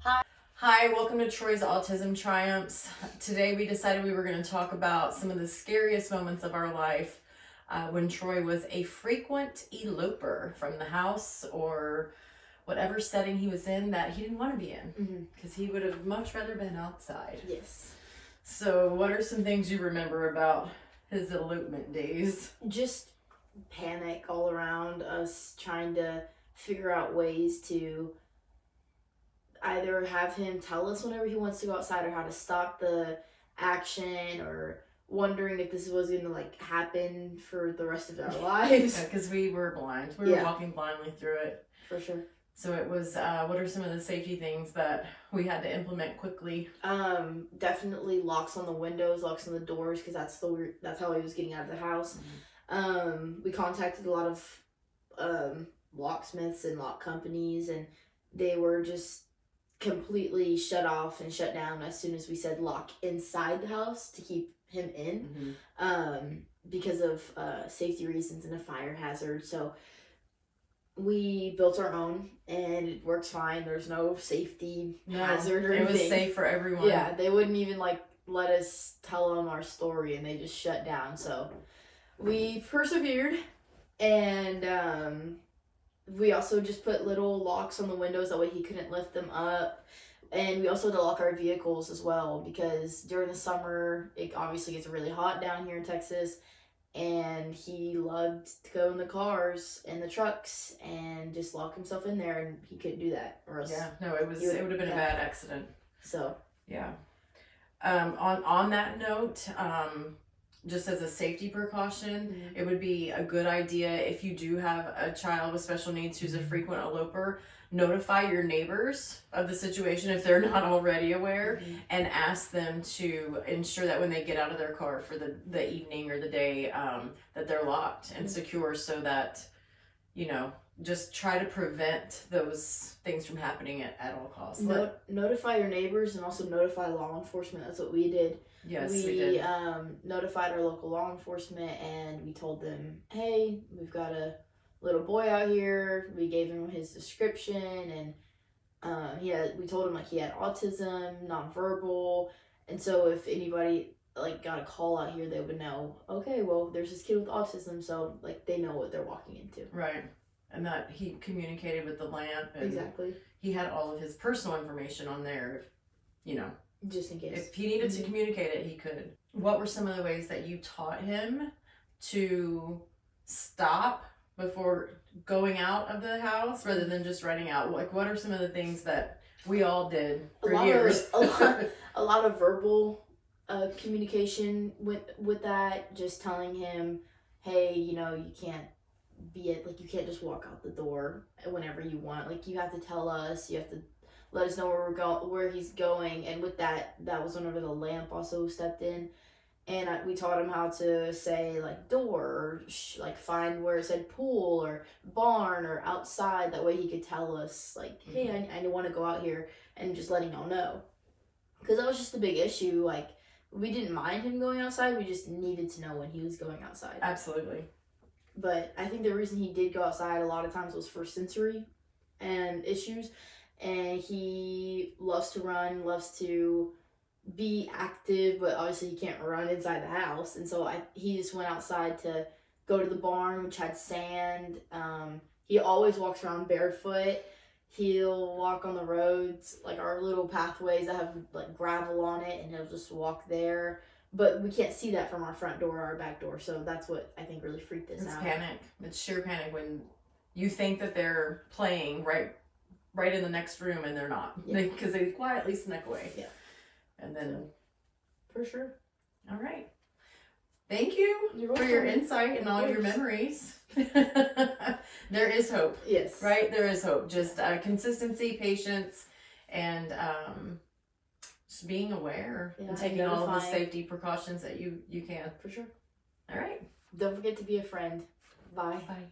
Hi, welcome to Troy's Autism Triumphs. Today we decided we were going to talk about some of the scariest moments of our life when Troy was a frequent eloper from the house or whatever setting he was in that he didn't want to be in, because he would have much rather been outside. Yes. So what are some things you remember about his elopement days? Just panic all around us, trying to figure out ways to either have him tell us whenever he wants to go outside or how to stop the action, or wondering if this was going to happen for the rest of our lives. Because we were blind. We were walking blindly through it. For sure. So it was, what are some of the safety things that we had to implement quickly? Definitely locks on the windows, locks on the doors, because that's how he was getting out of the house. We contacted a lot of locksmiths and lock companies, and they were just completely shut off and shut down as soon as we said lock inside the house to keep him in, because of safety reasons and a fire hazard. So we built our own, and it works fine. There's no safety hazard or anything. It was safe for everyone. Yeah, they wouldn't even let us tell them our story, and they just shut down. So we persevered, and we also just put little locks on the windows, that way he couldn't lift them up. And we also had to lock our vehicles as well, because during the summer it obviously gets really hot down here in Texas, and he loved to go in the cars and the trucks and just lock himself in there, and he couldn't do that, or else it would have been a bad accident. So yeah. On that note, just as a safety precaution, it would be a good idea, if you do have a child with special needs who's a frequent eloper, notify your neighbors of the situation if they're not already aware, and ask them to ensure that when they get out of their car for the evening or the day, that they're locked and secure, so that, just try to prevent those things from happening at all costs. Notify your neighbors, and also notify law enforcement. That's what we did. Yes, we did. Notified our local law enforcement, and we told them, hey, we've got a little boy out here. We gave him his description, and we told him he had autism, nonverbal, and so if anybody got a call out here, they would know, okay, well, there's this kid with autism, so they know what they're walking into. Right. And that he communicated with the lamp, and exactly, he had all of his personal information on there, just in case. If he needed to communicate it, he could. What were some of the ways that you taught him to stop before going out of the house, rather than just running out? What are some of the things that we all did for years? A lot of verbal communication with that, just telling him, hey, you can't you can't just walk out the door whenever you want. You have to tell us, you have to let us know where he's going. And with that was whenever the lamp also stepped in, and we taught him how to say door, or find where it said pool or barn or outside. That way he could tell us hey, I want to go out here, and just letting y'all know, because that was just a big issue. We didn't mind him going outside, we just needed to know when he was going outside. Absolutely. But I think the reason he did go outside a lot of times was for sensory and issues. And he loves to run, loves to be active, but obviously he can't run inside the house. And so he just went outside to go to the barn, which had sand. He always walks around barefoot. He'll walk on the roads, our little pathways that have gravel on it, and he'll just walk there. But we can't see that from our front door or our back door, so that's what I think really freaked us out. It's panic. It's sheer panic when you think that they're playing right in the next room, and they're not, because they quietly snuck away. Yeah. And then, for sure. All right. Thank you for your insight and all your memories. There is hope. Yes. Right? There is hope. Just consistency, patience, and just being aware and taking all of the safety precautions that you can. For sure. All right. Don't forget to be a friend. Bye. Bye.